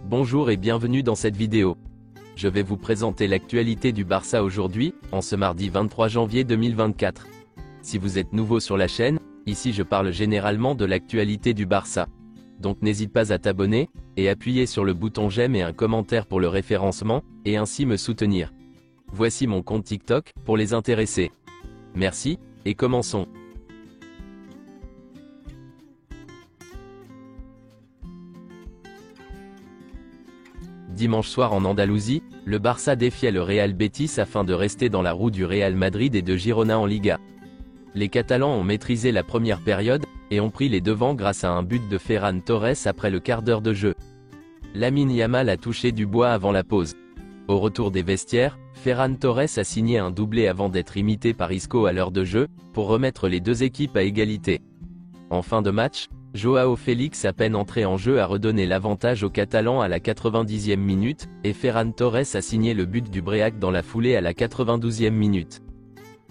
Bonjour et bienvenue dans cette vidéo. Je vais vous présenter l'actualité du Barça aujourd'hui, en ce mardi 23 janvier 2024. Si vous êtes nouveau sur la chaîne, ici je parle généralement de l'actualité du Barça. Donc n'hésite pas à t'abonner, et appuyer sur le bouton j'aime et un commentaire pour le référencement, et ainsi me soutenir. Voici mon compte TikTok, pour les intéressés. Merci, et commençons. Dimanche soir en Andalousie, le Barça défiait le Real Betis afin de rester dans la roue du Real Madrid et de Girona en Liga. Les Catalans ont maîtrisé la première période, et ont pris les devants grâce à un but de Ferran Torres après le quart d'heure de jeu. Lamine Yamal a touché du bois avant la pause. Au retour des vestiaires, Ferran Torres a signé un doublé avant d'être imité par Isco à l'heure de jeu, pour remettre les deux équipes à égalité. En fin de match, Joao Félix à peine entré en jeu a redonné l'avantage aux Catalans à la 90e minute, et Ferran Torres a signé le but du Bréac dans la foulée à la 92e minute.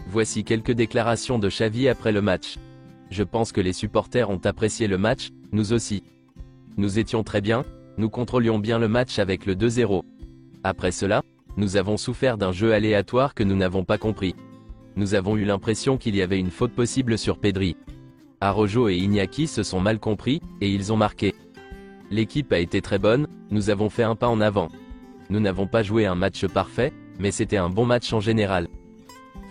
Voici quelques déclarations de Xavi après le match. Je pense que les supporters ont apprécié le match, nous aussi. Nous étions très bien, nous contrôlions bien le match avec le 2-0. Après cela, nous avons souffert d'un jeu aléatoire que nous n'avons pas compris. Nous avons eu l'impression qu'il y avait une faute possible sur Pedri. Araujo et Iñaki se sont mal compris, et ils ont marqué. L'équipe a été très bonne, nous avons fait un pas en avant. Nous n'avons pas joué un match parfait, mais c'était un bon match en général.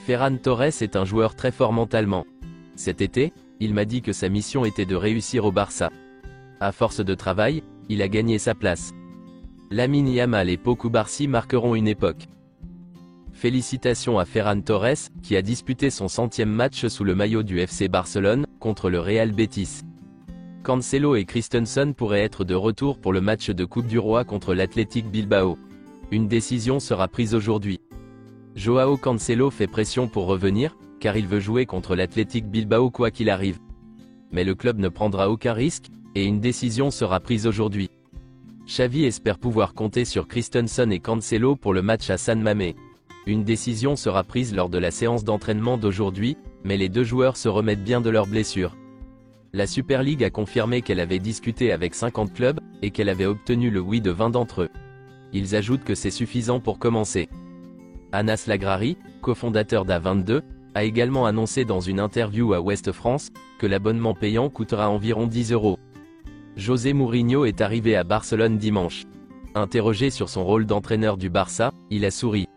Ferran Torres est un joueur très fort mentalement. Cet été, il m'a dit que sa mission était de réussir au Barça. À force de travail, il a gagné sa place. Lamine Yamal et Pau Cubarsí marqueront une époque. Félicitations à Ferran Torres, qui a disputé son 100e match sous le maillot du FC Barcelone, contre le Real Betis. Cancelo et Christensen pourraient être de retour pour le match de Coupe du Roi contre l'Athletic Bilbao. Une décision sera prise aujourd'hui. Joao Cancelo fait pression pour revenir, car il veut jouer contre l'Athletic Bilbao quoi qu'il arrive. Mais le club ne prendra aucun risque, et une décision sera prise aujourd'hui. Xavi espère pouvoir compter sur Christensen et Cancelo pour le match à San Mamés. Une décision sera prise lors de la séance d'entraînement d'aujourd'hui, mais les deux joueurs se remettent bien de leurs blessures. La Super League a confirmé qu'elle avait discuté avec 50 clubs, et qu'elle avait obtenu le oui de 20 d'entre eux. Ils ajoutent que c'est suffisant pour commencer. Anas Lagrari, cofondateur d'A22, a également annoncé dans une interview à Ouest France, que l'abonnement payant coûtera environ 10 €. José Mourinho est arrivé à Barcelone dimanche. Interrogé sur son rôle d'entraîneur du Barça, il a souri.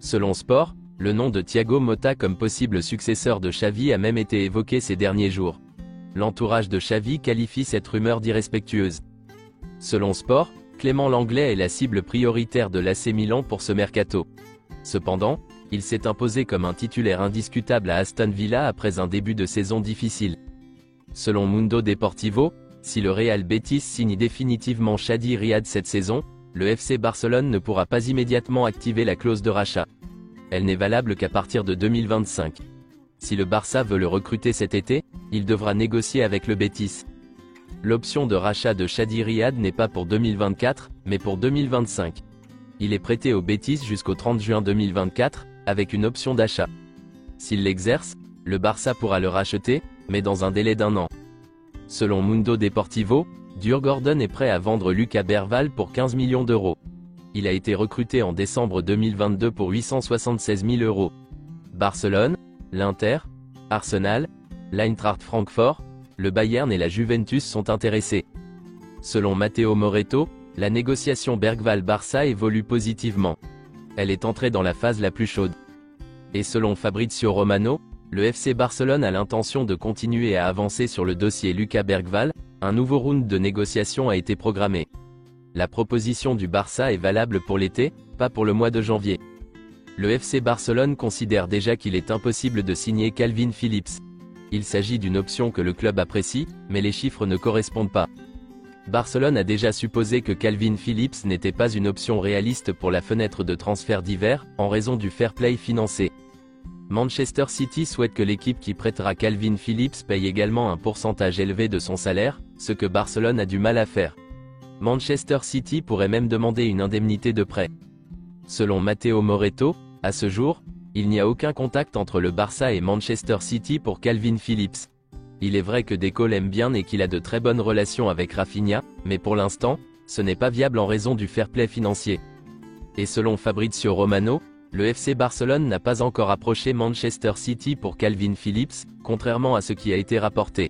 Selon Sport, le nom de Thiago Motta comme possible successeur de Xavi a même été évoqué ces derniers jours. L'entourage de Xavi qualifie cette rumeur d'irrespectueuse. Selon Sport, Clément Lenglet est la cible prioritaire de l'AC Milan pour ce mercato. Cependant, il s'est imposé comme un titulaire indiscutable à Aston Villa après un début de saison difficile. Selon Mundo Deportivo, si le Real Betis signe définitivement Chadi Riad cette saison, le FC Barcelone ne pourra pas immédiatement activer la clause de rachat. Elle n'est valable qu'à partir de 2025. Si le Barça veut le recruter cet été, il devra négocier avec le Betis. L'option de rachat de Chadi Riad n'est pas pour 2024, mais pour 2025. Il est prêté au Betis jusqu'au 30 juin 2024, avec une option d'achat. S'il l'exerce, le Barça pourra le racheter, mais dans un délai d'1 an. Selon Mundo Deportivo, Djurgården est prêt à vendre Lucas Bergvall pour 15 millions €. Il a été recruté en décembre 2022 pour 876 000 €. Barcelone, l'Inter, Arsenal, l'Eintracht Francfort, le Bayern et la Juventus sont intéressés. Selon Matteo Moretto, la négociation Bergvall-Barça évolue positivement. Elle est entrée dans la phase la plus chaude. Et selon Fabrizio Romano, le FC Barcelone a l'intention de continuer à avancer sur le dossier Lucas Bergvall. Un nouveau round de négociation a été programmé. La proposition du Barça est valable pour l'été, pas pour le mois de janvier. Le FC Barcelone considère déjà qu'il est impossible de signer Calvin Phillips. Il s'agit d'une option que le club apprécie, mais les chiffres ne correspondent pas. Barcelone a déjà supposé que Calvin Phillips n'était pas une option réaliste pour la fenêtre de transfert d'hiver, en raison du fair play financier. Manchester City souhaite que l'équipe qui prêtera Calvin Phillips paye également un pourcentage élevé de son salaire, ce que Barcelone a du mal à faire. Manchester City pourrait même demander une indemnité de prêt. Selon Matteo Moretto, à ce jour, il n'y a aucun contact entre le Barça et Manchester City pour Calvin Phillips. Il est vrai que Deco l'aime bien et qu'il a de très bonnes relations avec Rafinha, mais pour l'instant, ce n'est pas viable en raison du fair play financier. Et selon Fabrizio Romano, le FC Barcelone n'a pas encore approché Manchester City pour Calvin Phillips, contrairement à ce qui a été rapporté.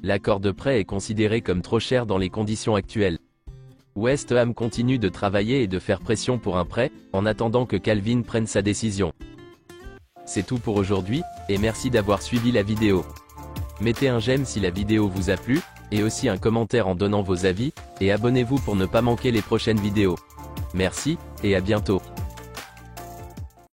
L'accord de prêt est considéré comme trop cher dans les conditions actuelles. West Ham continue de travailler et de faire pression pour un prêt, en attendant que Calvin prenne sa décision. C'est tout pour aujourd'hui, et merci d'avoir suivi la vidéo. Mettez un j'aime si la vidéo vous a plu, et aussi un commentaire en donnant vos avis, et abonnez-vous pour ne pas manquer les prochaines vidéos. Merci, et à bientôt.